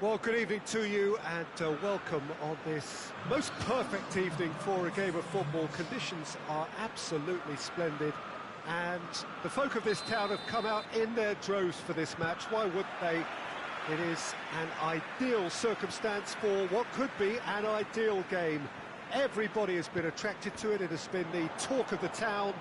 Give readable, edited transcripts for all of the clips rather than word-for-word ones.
Well, good evening to you and welcome on this most perfect evening for a game of football. Conditions are absolutely splendid and the folk of this town have come out in their droves for this match. Why wouldn't they? It is an ideal circumstance for what could be an ideal game. Everybody has been attracted to it. It has been the talk of the town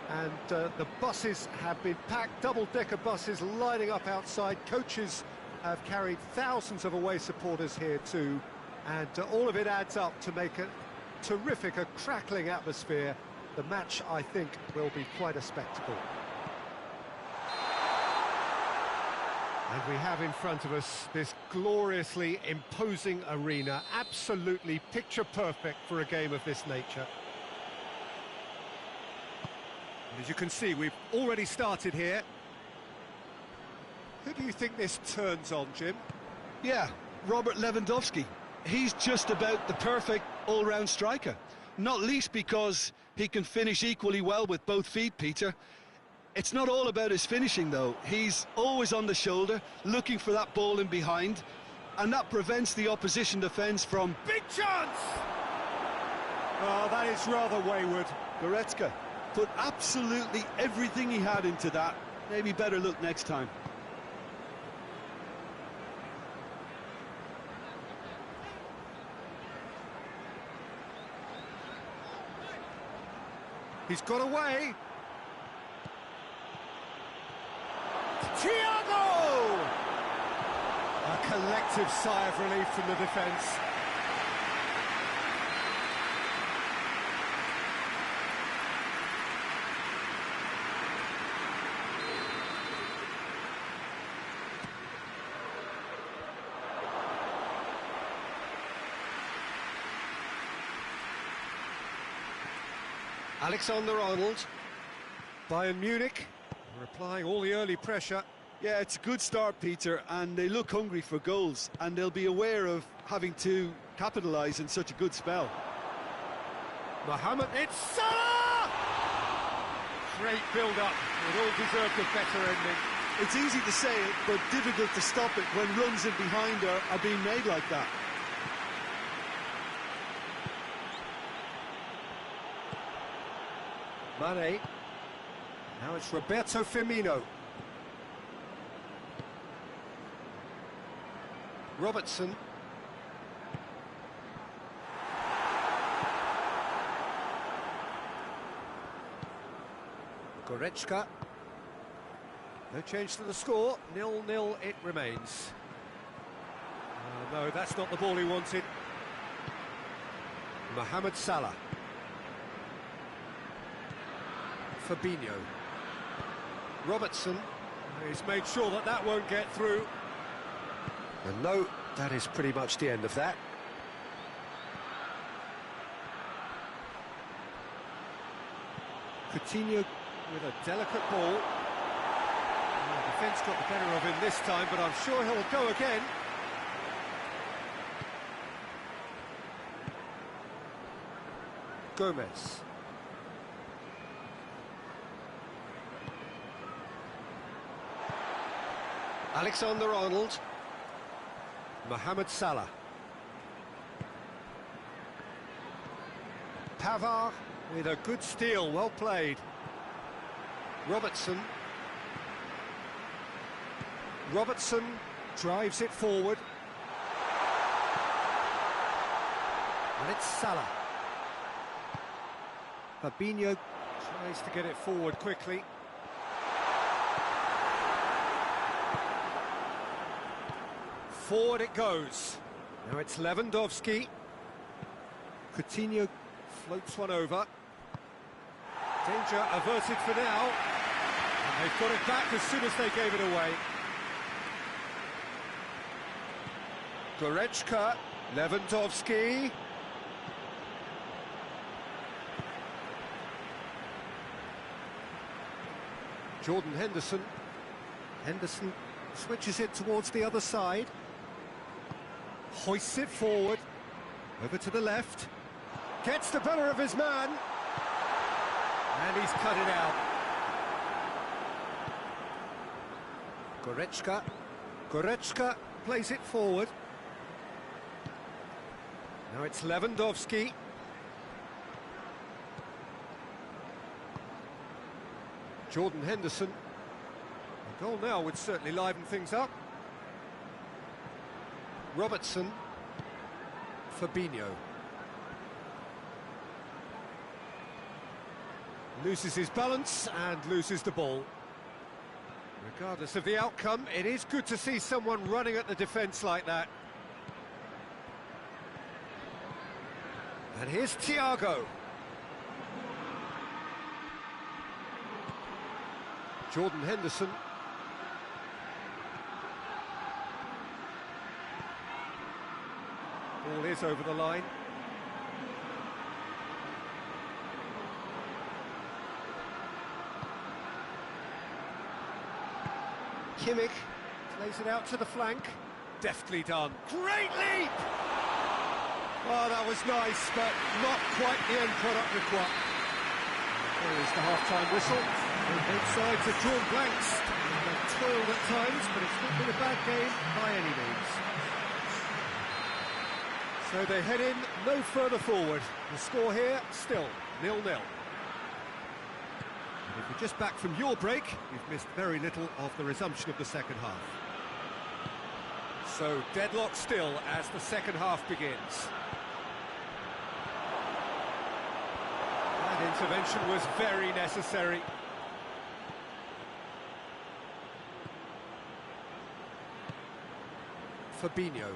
and the buses have been packed, double-decker buses lining up outside. Coaches have carried thousands of away supporters here too, and all of it adds up to make a terrific, a crackling atmosphere. The match, I think, will be quite a spectacle. And we have in front of us this gloriously imposing arena, absolutely picture-perfect for a game of this nature. And as you can see, we've already started here. Who do you think this turns on, Jim? Yeah, Robert Lewandowski. He's just about the perfect all-round striker. Not least because he can finish equally well with both feet, Peter. It's not all about his finishing, though. He's always on the shoulder, looking for that ball in behind, and that prevents the opposition defence from... Big chance! Oh, that is rather wayward. Goretzka put absolutely everything he had into that. Maybe better look next time. He's got away. Thiago! A collective sigh of relief from the defence. Alexander-Arnold. Bayern Munich are applying all the early pressure. Yeah, it's a good start, Peter, and they look hungry for goals, and they'll be aware of having to capitalise in such a good spell. Mohamed, it's Salah! Great build-up. It all deserved a better ending. It's easy to say it, but difficult to stop it when runs in behind are being made like that. Mane. Now it's Roberto Firmino. Robertson. Goretzka. No change to the score. 0-0 it remains. No, that's not the ball he wanted. Mohamed Salah. Fabinho. Robertson. He's made sure that that won't get through. And no, that is pretty much the end of that. Coutinho with a delicate ball. The defence got the better of him this time, but I'm sure he'll go again. Gomez. Alexander-Arnold. Mohamed Salah. Pavard with a good steal, well played. Robertson. Robertson drives it forward. And it's Salah. Fabinho tries to get it forward quickly. Forward it goes. Now it's Lewandowski. Coutinho floats one over. Danger averted for now. And they've got it back as soon as they gave it away. Goretzka, Lewandowski. Jordan Henderson. Henderson switches it towards the other side. Hoists it forward, over to the left, gets the better of his man, and he's cut it out. Goretzka plays it forward. Now it's Lewandowski. Jordan Henderson. A goal now would certainly liven things up. Robertson. Fabinho. Loses his balance and loses the ball. Regardless of the outcome, it is good to see someone running at the defence like that. And here's Thiago. Jordan Henderson. Ball is over the line. Kimmich plays it out to the flank. Deftly done. Great leap! Oh, that was nice, but not quite the end product required. There is the half-time whistle. Both sides have drawn blanks. They've toiled at times, but it's not been a bad game by any means. So they head in no further forward. The score here, still 0-0. If you're just back from your break, you've missed very little of the resumption of the second half. So deadlock still as the second half begins. That intervention was very necessary. Fabinho.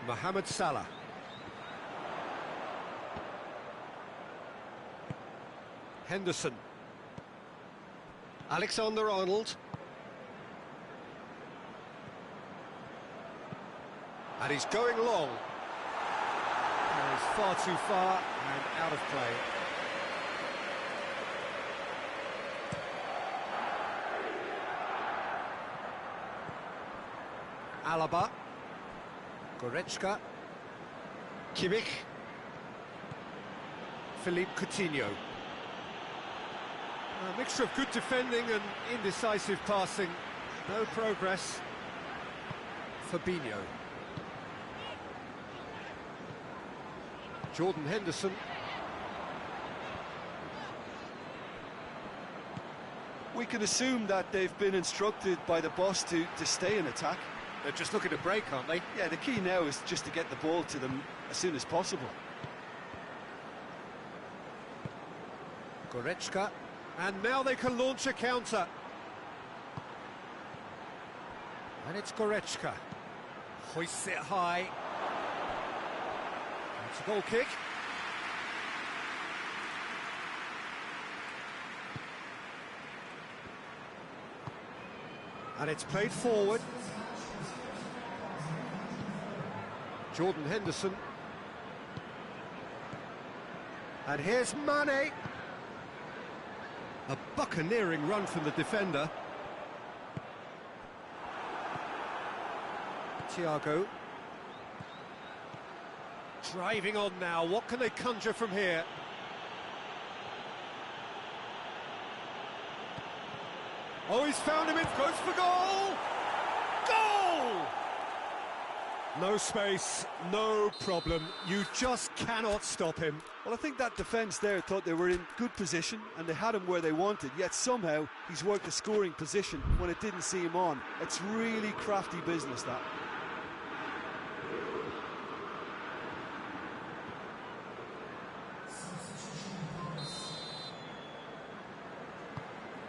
Mohamed Salah. Henderson. Alexander-Arnold. And he's going long. And he's far too far and out of play. Alaba. Goretzka. Kimmich. Philippe Coutinho. A mixture of good defending and indecisive passing. No progress. Fabinho. Jordan Henderson. We can assume that they've been instructed by the boss to stay in attack. They're just looking to break, aren't they? Yeah, the key now is just to get the ball to them as soon as possible. Goretzka. And now they can launch a counter. And it's Goretzka. Hoists it high. It's a goal kick. And it's played forward. Jordan Henderson. And here's Mane. A buccaneering run from the defender. Thiago. Driving on now, what can they conjure from here? Oh, he's found him, it goes for goal! Goal! No space, no problem, you just cannot stop him. Well, I think that defence there thought they were in good position and they had him where they wanted, yet somehow he's worked a scoring position when it didn't see him on. It's really crafty business, that.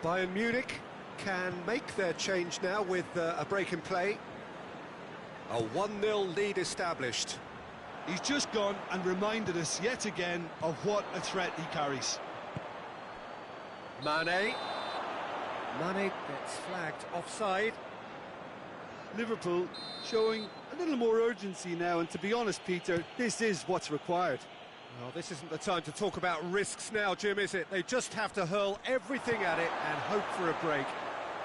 Bayern Munich can make their change now with a break in play. A 1-0 lead established. He's just gone and reminded us yet again of what a threat he carries. Mane. Mane gets flagged offside. Liverpool showing a little more urgency now, and to be honest, Peter, this is what's required. Well, this isn't the time to talk about risks now, Jim, is it? They just have to hurl everything at it and hope for a break.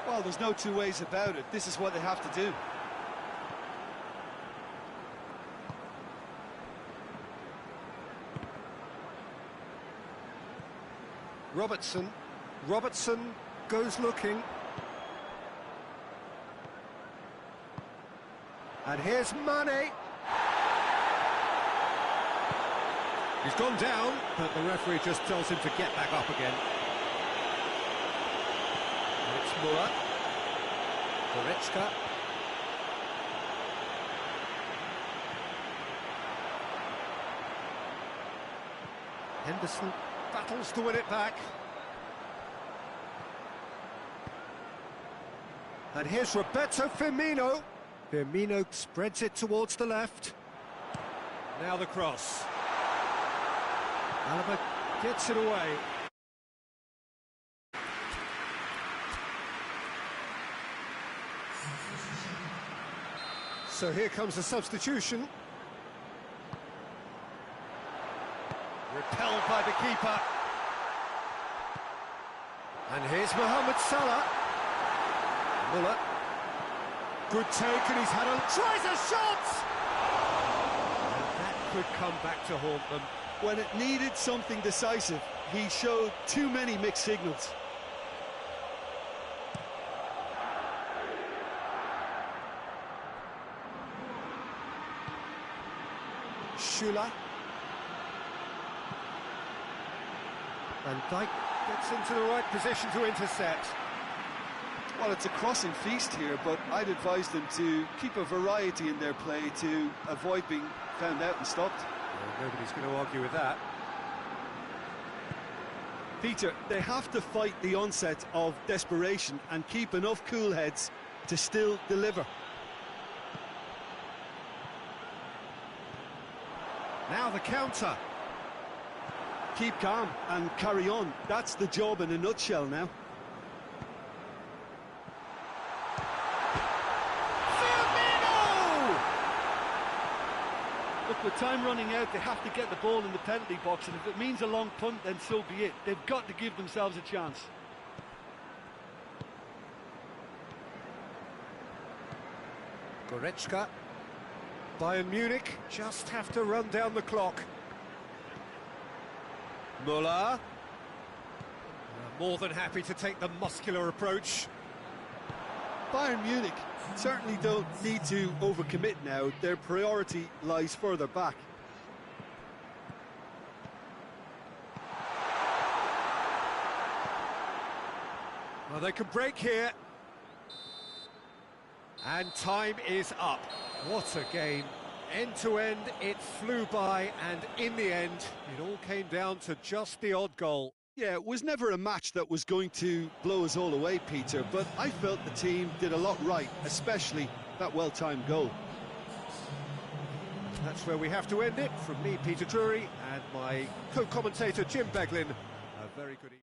Well, there's no two ways about it. This is what they have to do. Robertson. Robertson goes looking. And here's Mane. He's gone down, but the referee just tells him to get back up again. And it's Muller. Goretzka. Henderson battles to win it back. And here's Roberto Firmino. Firmino spreads it towards the left. Now the cross. Alaba gets it away. So here comes the substitution. Repelled by the keeper. And here's Mohamed Salah. Muller. Good take, and he's had a... Tries a shot! And that could come back to haunt them. When it needed something decisive, he showed too many mixed signals. Schüller. Van Dijk gets into the right position to intercept. Well, it's a crossing feast here, but I'd advise them to keep a variety in their play to avoid being found out and stopped. Well, nobody's going to argue with that. Peter, they have to fight the onset of desperation and keep enough cool heads to still deliver. Now the counter. Keep calm and carry on. That's the job in a nutshell now. Look, with time running out, they have to get the ball in the penalty box, and if it means a long punt, then so be it. They've got to give themselves a chance. Goretzka. Bayern Munich just have to run down the clock. Muller. More than happy to take the muscular approach. Bayern Munich certainly don't need to overcommit now. Their priority lies further back. Well, they can break here. And time is up. What a game. End to end, it flew by, and in the end, it all came down to just the odd goal. Yeah, it was never a match that was going to blow us all away, Peter, but I felt the team did a lot right, especially that well-timed goal. That's where we have to end it. From me, Peter Drury, and my co-commentator, Jim Beglin. A very good evening.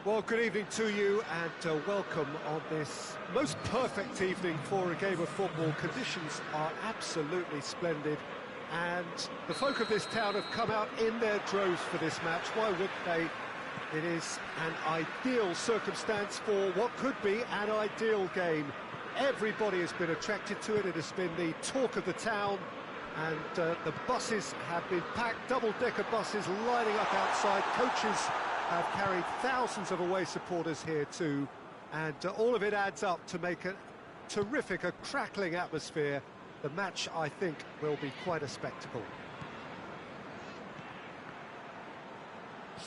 Well, good evening to you and welcome on this most perfect evening for a game of football. Conditions are absolutely splendid and the folk of this town have come out in their droves for this match. Why wouldn't they? It is an ideal circumstance for what could be an ideal game. Everybody has been attracted to it. It has been the talk of the town, and the buses have been packed, double-decker buses lining up outside. Coaches have carried thousands of away supporters here too, and all of it adds up to make a terrific, a crackling atmosphere. The match, I think, will be quite a spectacle.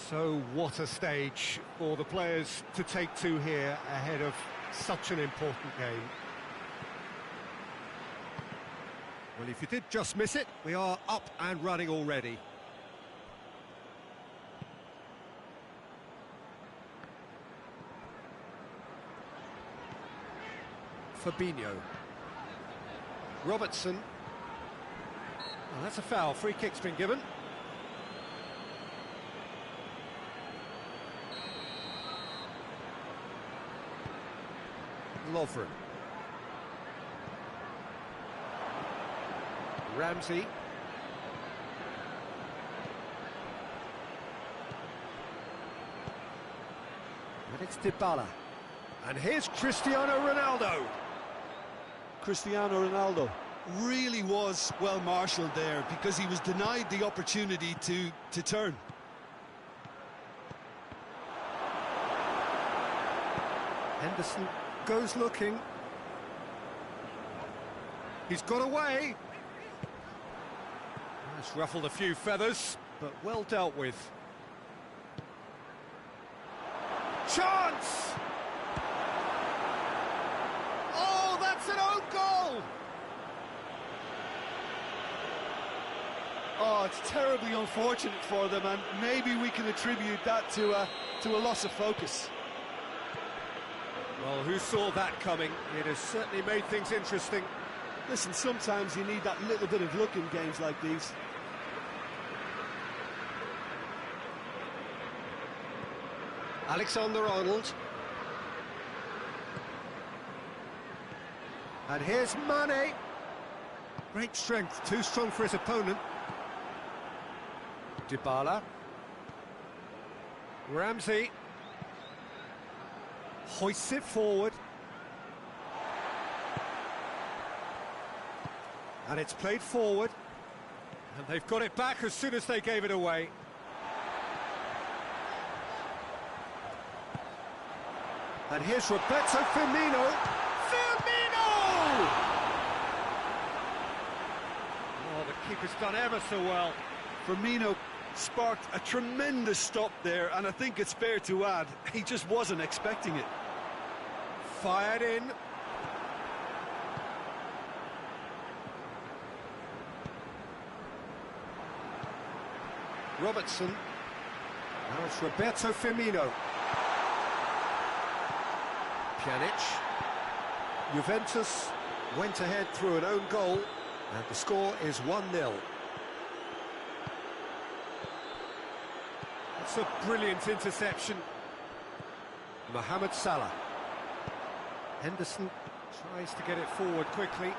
So what a stage for the players to take to here ahead of such an important game. Well, if you did just miss it, we are up and running already. Fabinho. Robertson. Well, that's a foul. Free kick's been given. Lovren. Ramsey. And it's Dybala. And here's Cristiano Ronaldo. Cristiano Ronaldo really was well marshalled there because he was denied the opportunity to turn. Henderson goes looking. He's got away. That's ruffled a few feathers, but well dealt with. Chance! Oh, that's an own goal! Oh, it's terribly unfortunate for them, and maybe we can attribute that to a loss of focus. Well, who saw that coming? It has certainly made things interesting. Listen, sometimes you need that little bit of luck in games like these. Alexander-Arnold. And here's Mane. Great strength, too strong for his opponent. Dybala. Ramsey. Hoists it forward. And it's played forward. And they've got it back as soon as they gave it away. And here's Roberto Firmino. Firmino! Oh, the keeper's done ever so well. Firmino sparked a tremendous stop there, and I think it's fair to add, he just wasn't expecting it. Fired in. Robertson. Now it's Roberto Firmino. Pjanic. Juventus went ahead through an own goal, and the score is 1-0. That's a brilliant interception. Mohamed Salah. Henderson tries to get it forward quickly.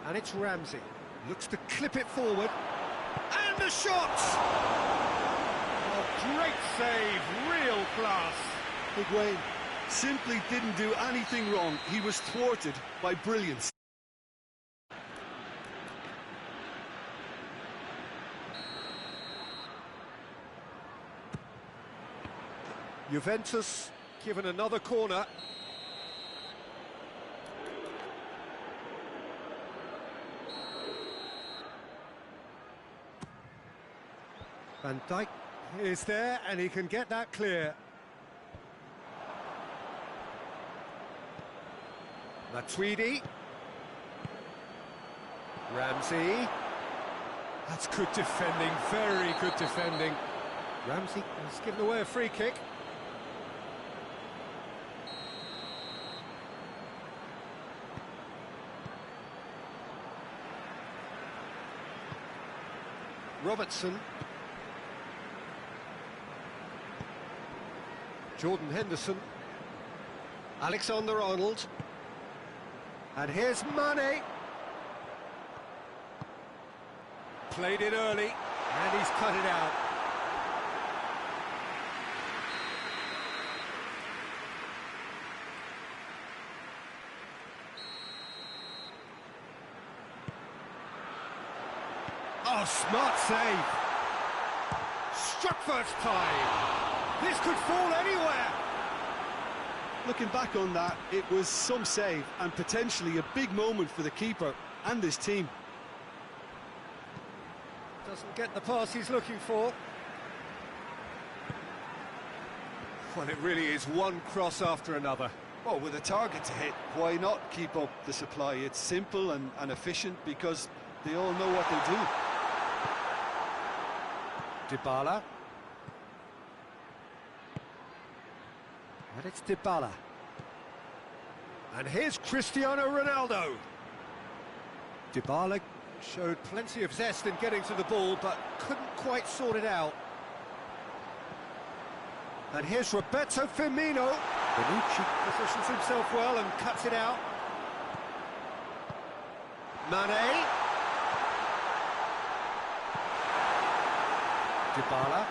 And it's Ramsey. Looks to clip it forward. And the shot! Oh, great save, real class. Higuain simply didn't do anything wrong. He was thwarted by brilliance. Juventus given another corner. Van Dijk is there and he can get that clear. Matuidi. Ramsey. That's good defending, very good defending. Ramsey has given away a free kick. Robertson. Jordan Henderson. Alexander-Arnold. And here's Mane. Played it early, and he's cut it out. Oh, smart save. Struck first time. This could fall anywhere. Looking back on that, it was some save and potentially a big moment for the keeper and his team. Doesn't get the pass he's looking for. Well, it really is one cross after another. Well, with a target to hit, why not keep up the supply? It's simple and efficient because they all know what they do. Dybala. And it's Dybala. And here's Cristiano Ronaldo. Dybala showed plenty of zest in getting to the ball, but couldn't quite sort it out. And here's Roberto Firmino. Bonucci positions himself well and cuts it out. Mane. Dybala.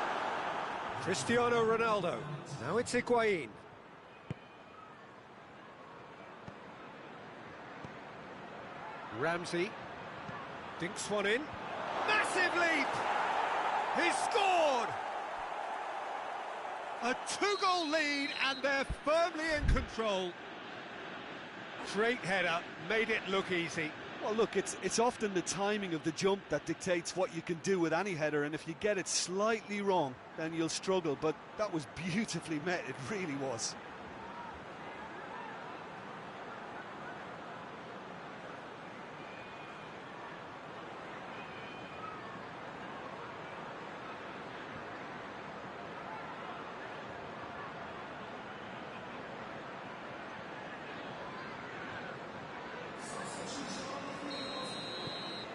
Cristiano Ronaldo. Now it's Higuain. Ramsey. Dinks one in. Massive leap! He's scored! A two-goal lead, and they're firmly in control. Great header, made it look easy. Well, look, it's often the timing of the jump that dictates what you can do with any header, and if you get it slightly wrong, then you'll struggle, but that was beautifully met, it really was.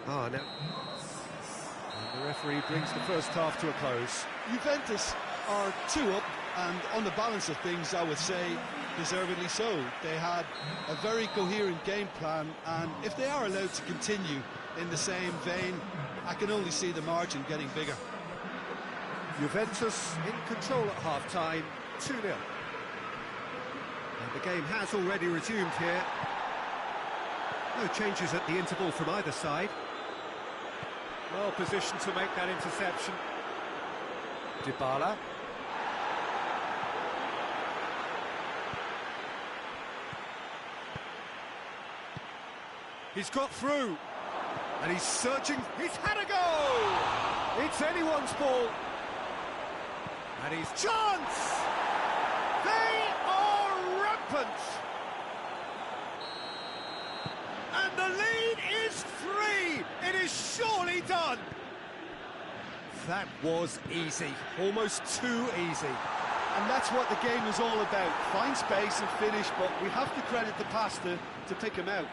Ah, now. And the referee brings the first half to a close. Juventus are 2 up, and on the balance of things, I would say deservedly so. They had a very coherent game plan, and if they are allowed to continue in the same vein, I can only see the margin getting bigger. Juventus in control at half-time, 2-0. And the game has already resumed here. No changes at the interval from either side. Well positioned to make that interception. Dybala. He's got through. And he's searching. He's had a go! It's anyone's ball. And he's chance! They are rampant! And the lead is 3! It is surely done! That was easy, almost too easy. And that's what the game is all about. Find space and finish, but we have to credit the pass to pick him out.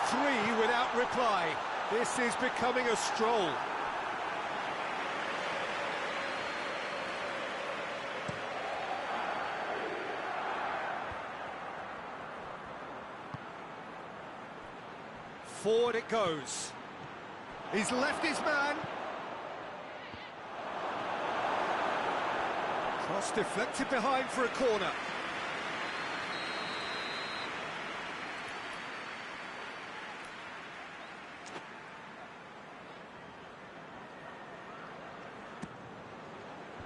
3 without reply. This is becoming a stroll. Forward it goes. He's left his man. Cross deflected behind for a corner.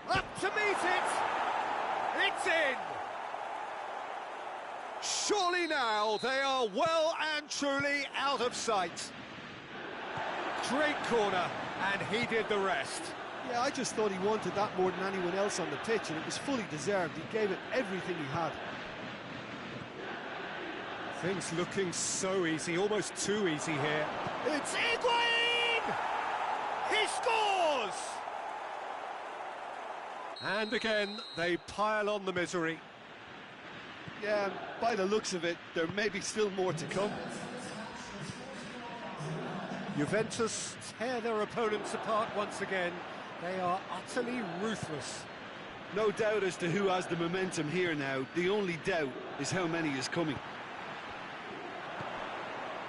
Up to meet it. It's in. Surely now they are well and truly out of sight. Great corner, and he did the rest. Yeah, I just thought he wanted that more than anyone else on the pitch, and it was fully deserved. He gave it everything he had. Things looking so easy, almost too easy here. It's Higuain! He scores! And again, they pile on the misery. Yeah, by the looks of it, there may be still more to come. Juventus tear their opponents apart once again. They are utterly ruthless. No doubt as to who has the momentum here now. The only doubt is how many is coming.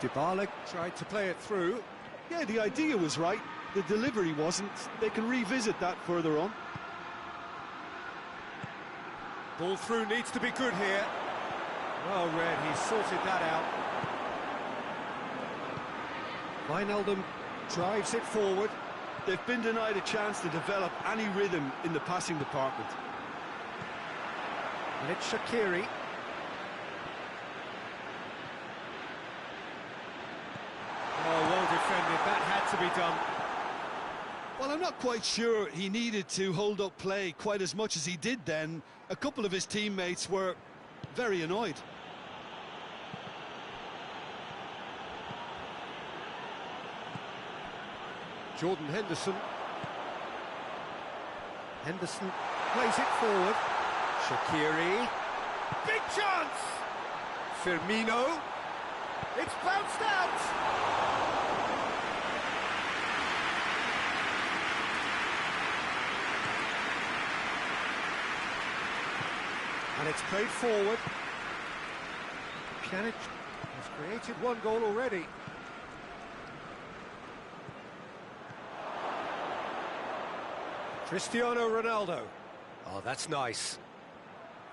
Dybala tried to play it through. Yeah, the idea was right. The delivery wasn't. They can revisit that further on. Ball through needs to be good here. Well read, he sorted that out. Wijnaldum drives it forward. They've been denied a chance to develop any rhythm in the passing department. And it's Shaqiri. Oh, well defended, that had to be done. Well, I'm not quite sure he needed to hold up play quite as much as he did then. A couple of his teammates were very annoyed. Jordan Henderson. Henderson plays it forward. Shaqiri. Big chance! Firmino. It's bounced out! And it's played forward. Pjanic has created one goal already. Cristiano Ronaldo. Oh, that's nice.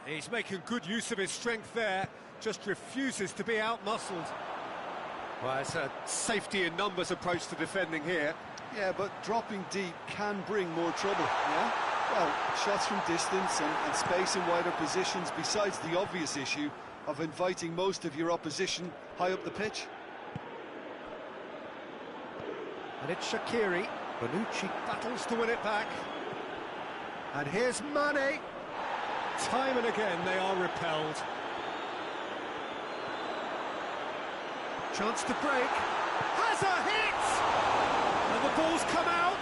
He's making good use of his strength there, just refuses to be out-muscled. Well, it's a safety in numbers approach to defending here. Yeah, but dropping deep can bring more trouble, yeah? Well, shots from distance and space in wider positions, besides the obvious issue of inviting most of your opposition high up the pitch. And it's Shaqiri. Bonucci battles to win it back. And here's Mane. Time and again they are repelled. Chance to break. Has a hit! And the ball's come out.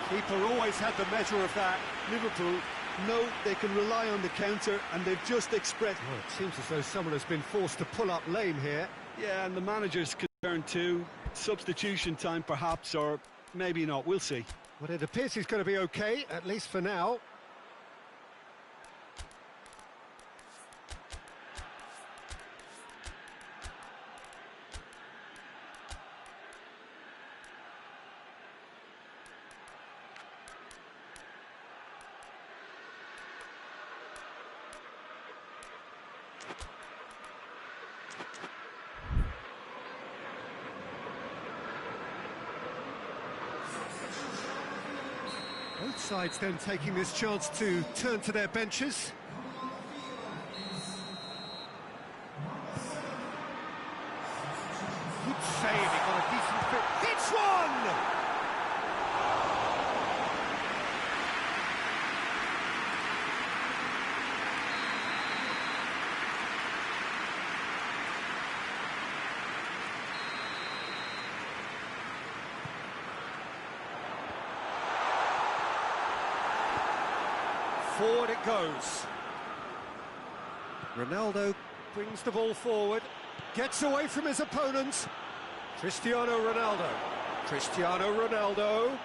Keeper always had the measure of that. Liverpool know they can rely on the counter, and they've just expressed... Well, it seems as though someone has been forced to pull up lame here. Yeah, and the manager's concerned too. Substitution time perhaps, or maybe not, we'll see. Well, it appears he's going to be okay, at least for now. Both sides then taking this chance to turn to their benches. Good save, he got a decent fit. Hits one! Forward it goes. Ronaldo brings the ball forward, gets away from his opponent. Cristiano Ronaldo. Cristiano Ronaldo.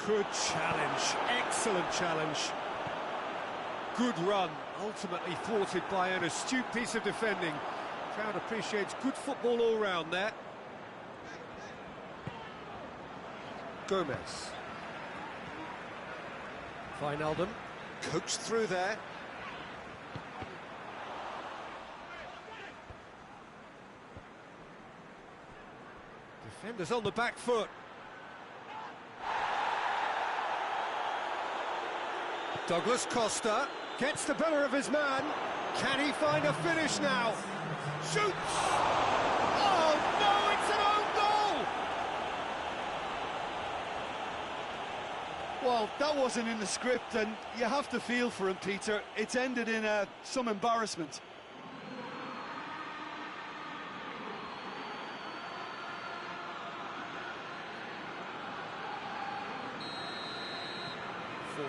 Good challenge, excellent challenge. Good run, ultimately thwarted by an astute piece of defending. Crowd appreciates good football all round there. Gomez. Wijnaldum. Coached through there. Defenders on the back foot. Douglas Costa gets the better of his man. Can he find a finish now? Shoots! Oh no, it's an own goal! Well, that wasn't in the script, and you have to feel for him, Peter. It's ended in some embarrassment.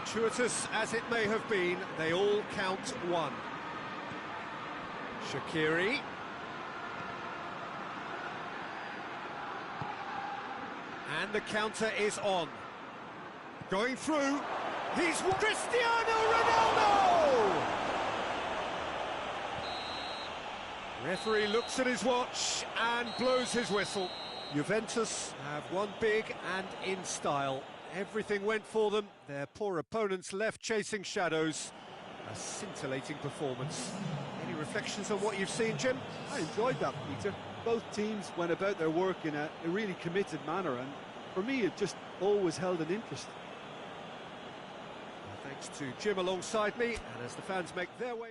Fortuitous as it may have been, they all count one. Shaqiri. And the counter is on. Going through, He's Cristiano Ronaldo! Referee looks at his watch and blows his whistle. Juventus have won big and in style. Everything went for them. Their poor opponents left chasing shadows. A scintillating performance. Any reflections on what you've seen, Jim? I enjoyed that, Peter. Both teams went about their work in a really committed manner, and for me it just always held an interest. Thanks to Jim alongside me, and as the fans make their way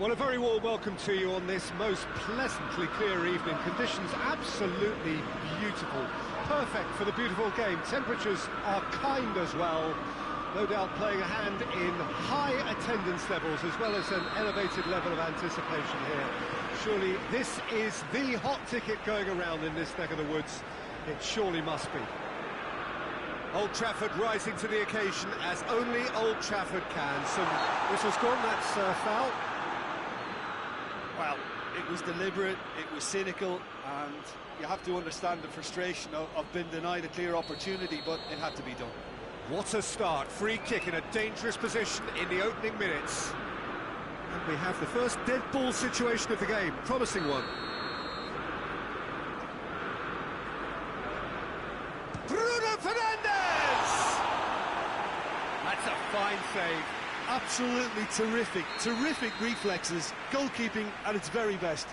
Well, a very warm welcome to you on this most pleasantly clear evening. Conditions absolutely beautiful. Perfect for the beautiful game. Temperatures are kind as well. No doubt playing a hand in high attendance levels as well as an elevated level of anticipation here. Surely this is the hot ticket going around in this neck of the woods. It surely must be. Old Trafford rising to the occasion as only Old Trafford can. Some whistles gone, that's foul. Well, it was deliberate, it was cynical, and you have to understand the frustration of being denied a clear opportunity, but it had to be done. What a start. Free kick in a dangerous position in the opening minutes. And we have the first dead ball situation of the game. Promising one. Bruno Fernandes! That's a fine save. Absolutely terrific reflexes, goalkeeping at its very best.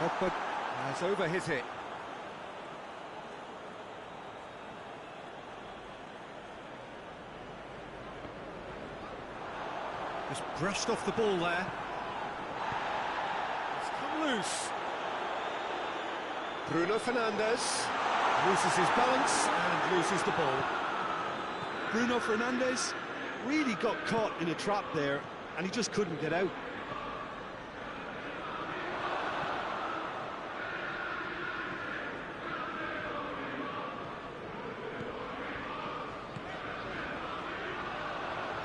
Pogba has overhit it. Just brushed off the ball there. It's come loose. Bruno Fernandes loses his balance and loses the ball. Bruno Fernandes really got caught in a trap there, and he just couldn't get out.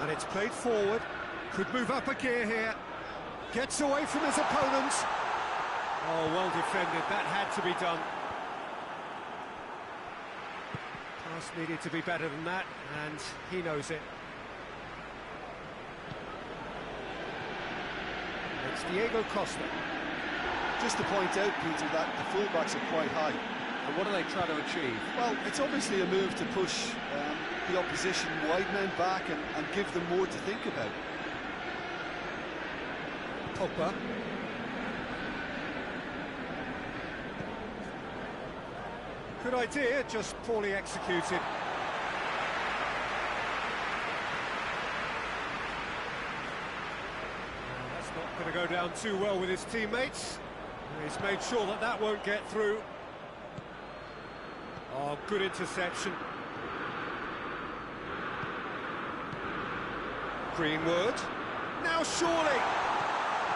And it's played forward. Could move up a gear here. Gets away from his opponent. Oh, well defended. That had to be done. Pass needed to be better than that, and he knows it. It's Diego Costa. Just to point out, Peter, that the fullbacks are quite high. And what are they trying to achieve? Well, it's obviously a move to push the opposition wide men back and give them more to think about. Pogba. Good idea, just poorly executed. That's not going to go down too well with his teammates. He's made sure that that won't get through. Oh, good interception. Greenwood. Now surely.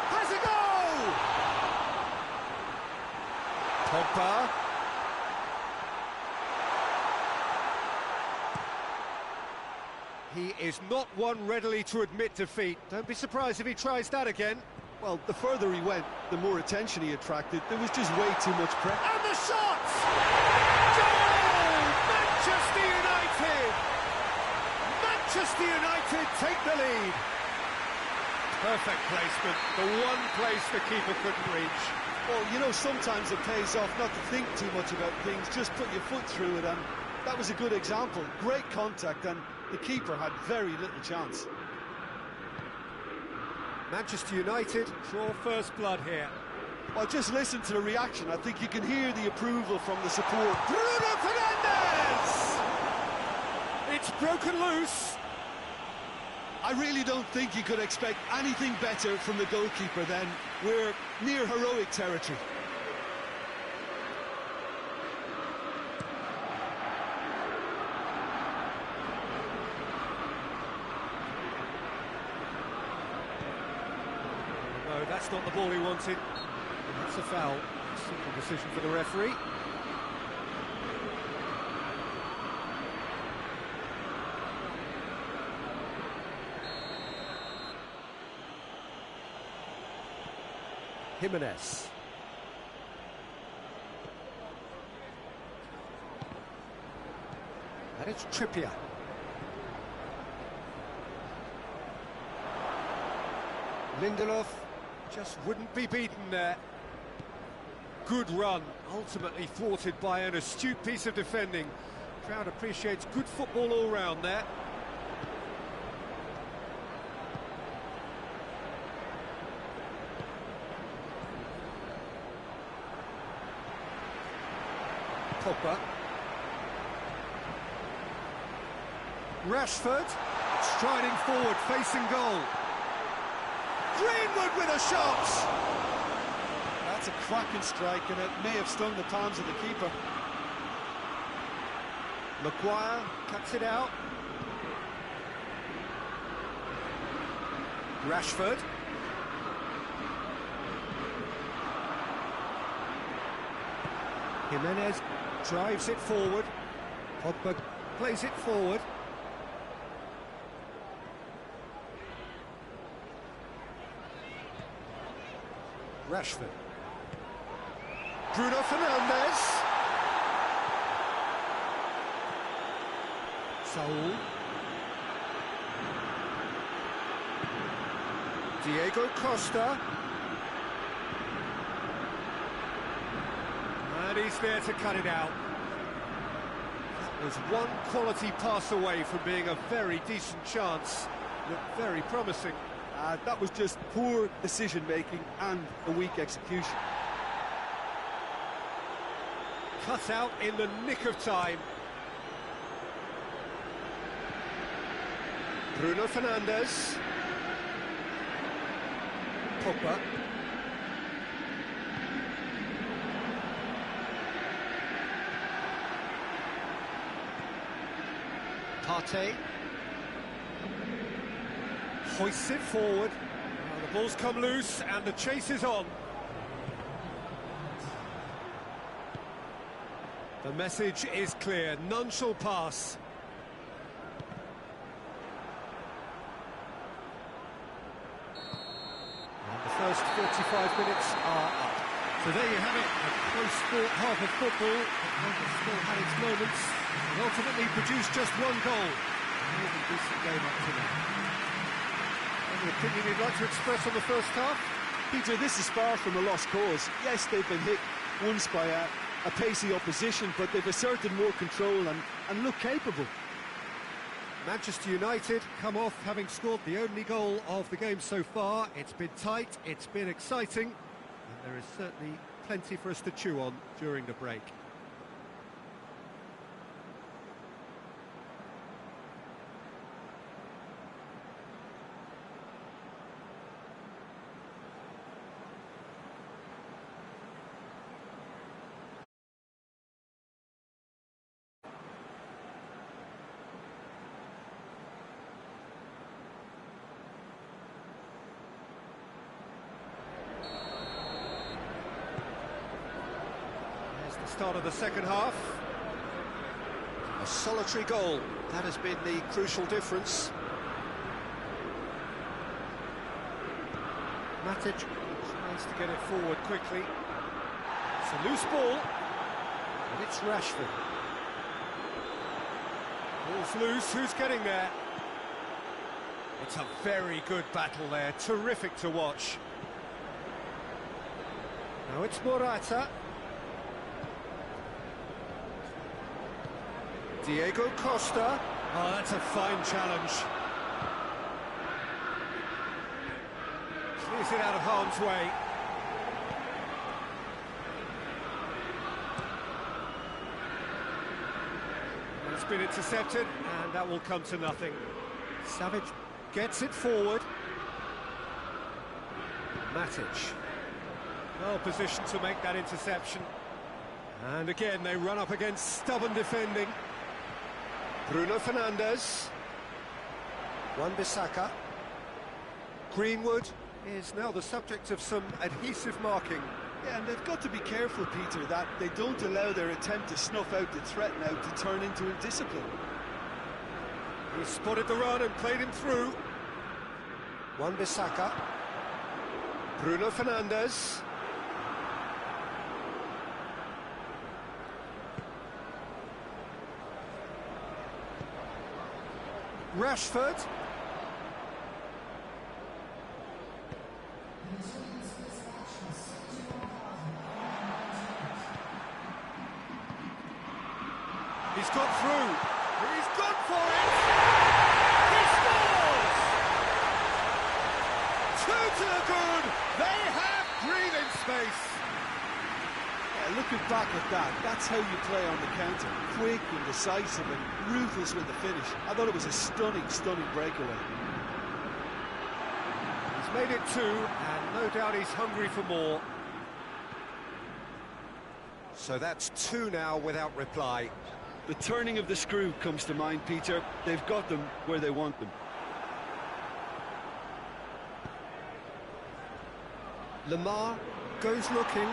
Has a goal! Pogba. He is not one readily to admit defeat. Don't be surprised if he tries that again. Well, the further he went, the more attention he attracted. There was just way too much pressure. And the shots! Goal! Manchester United! Manchester United take the lead. Perfect placement, the one place the keeper couldn't reach. Well, you know, sometimes it pays off not to think too much about things, just put your foot through it, and that was a good example. Great contact, and the keeper had very little chance. Manchester United draw first blood here. Well, just listen to the reaction. I think you can hear the approval from the support. Bruno Fernandes! It's broken loose. I really don't think you could expect anything better from the goalkeeper then. We're near heroic territory. No, that's not the ball he wanted. That's a foul. Simple decision for the referee. Jimenez. And it's Trippier. Lindelof just wouldn't be beaten there. Good run, ultimately thwarted by an astute piece of defending. Crowd appreciates good football all round there. Pogba. Rashford, striding forward, facing goal. Greenwood with a shot! That's a cracking strike, and it may have stung the palms of the keeper. Maguire cuts it out. Rashford. Jimenez drives it forward. Pogba plays it forward. Rashford. Bruno Fernandes. Saul. Diego Costa. And he's there to cut it out. That was one quality pass away from being a very decent chance. Looked very promising. That was just poor decision-making and a weak execution. Cut out in the nick of time. Bruno Fernandes. Pogba. Partey. Hoists it forward. Well, the ball's come loose and the chase is on. The message is clear, none shall pass. And the first 45 minutes are up. So there you have it, a close-fought half of football. It still had its moments and ultimately produced just one goal. A decent game up to now. Any opinion you'd like to express on the first half? Peter, this is far from a lost cause. Yes, they've been hit once by a pacey opposition, but they've asserted more control and look capable. Manchester United come off having scored the only goal of the game so far. It's been tight, it's been exciting, and there is certainly plenty for us to chew on during the break. Start of the second half. A solitary goal, that has been the crucial difference. Matic tries to get it forward quickly. It's a loose ball, and it's Rashford. Ball's loose, who's getting there? It's a very good battle there, terrific to watch. Now it's Morata. Diego Costa. Oh, that's a fine challenge. Clears it out of harm's way. It's been intercepted, and that will come to nothing. Savage gets it forward. Matic. Well positioned to make that interception. And again, they run up against stubborn defending. Bruno Fernandes. Wan-Bissaka. Greenwood is now the subject of some adhesive marking. Yeah, and they've got to be careful, Peter, that they don't allow their attempt to snuff out the threat now to turn into indiscipline. He spotted the run and played him through. Wan-Bissaka. Bruno Fernandes. Rashford. He's got through. He's gone for it. He scores! 2 to the good. They have breathing space. Yeah, Yeah, looking back at that, that's how you play on the counter. Quick and decisive and ruthless with the finish. I thought it was a stunning, stunning breakaway. He's made it 2, and no doubt he's hungry for more. So that's 2 now without reply. The turning of the screw comes to mind, Peter. They've got them where they want them. Lamar goes looking.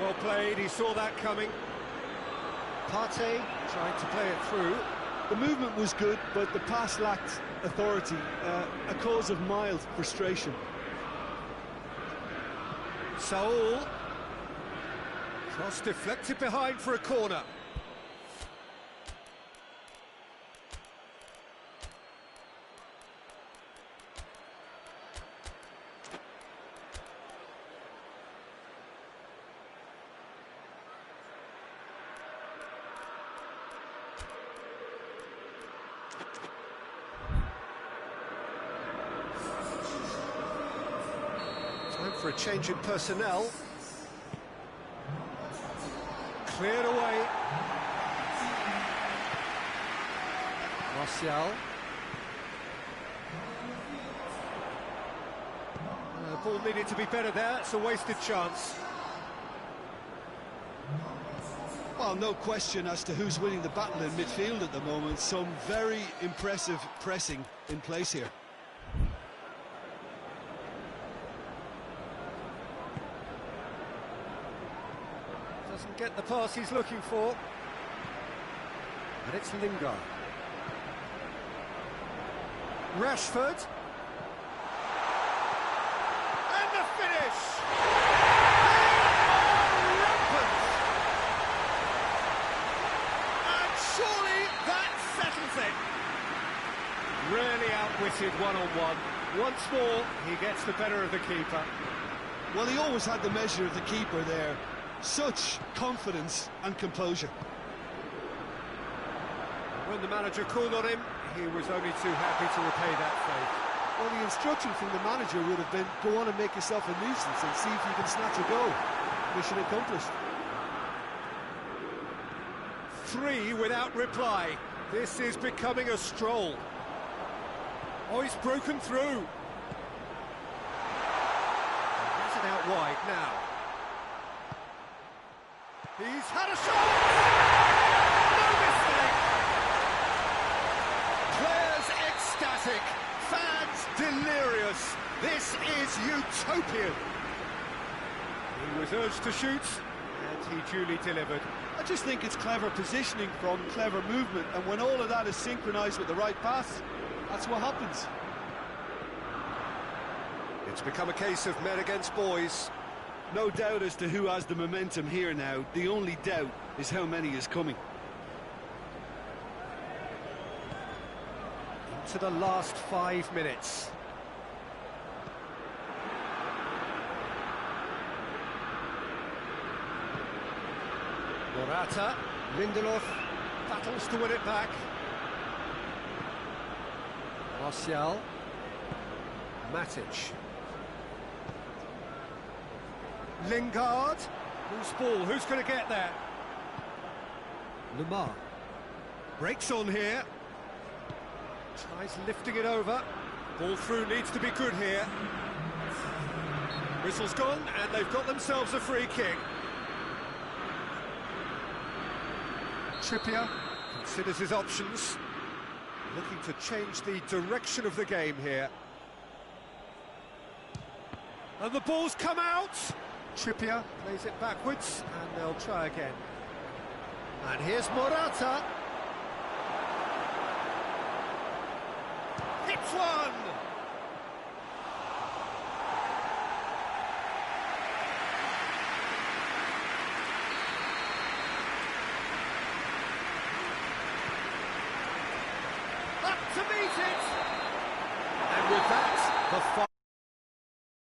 Well played, he saw that coming. Partey trying to play it through. The movement was good, but the pass lacked authority, a cause of mild frustration. Saul. Cross deflected behind for a corner. Time for a change in personnel. Cleared away. Martial. The ball needed to be better there. It's a wasted chance. Well, no question as to who's winning the battle in midfield at the moment. Some very impressive pressing in place here. Doesn't get the pass he's looking for. And it's Lingard. Rashford. And the finish! They are rampant! And surely that settles it. Really outwitted one-on-one. Once more, he gets the better of the keeper. Well, he always had the measure of the keeper there. Such confidence and composure. When the manager called on him, he was only too happy to repay that faith. Well, the instruction from the manager would have been, go on and make yourself a nuisance and see if you can snatch a goal. Mission accomplished. 3 without reply. This is becoming a stroll. Oh, he's broken through. He's it out wide now. He's had a shot! No mistake! Players ecstatic, fans delirious. This is utopian. He was urged to shoot, and he duly delivered. I just think it's clever positioning from clever movement, and when all of that is synchronised with the right pass, that's what happens. It's become a case of men against boys. No doubt as to who has the momentum here now. The only doubt is how many is coming. Into the last 5 minutes. Morata, Lindelof battles to win it back. Martial, Matic. Lingard, loose ball, who's going to get there? Lamar, breaks on here, tries lifting it over, ball through, needs to be good here. Whistle's gone, and they've got themselves a free kick. Trippier considers his options, looking to change the direction of the game here. And the ball's come out! Trippier plays it backwards, and they'll try again. And here's Morata. Hits one! Up to meet it! And with that, the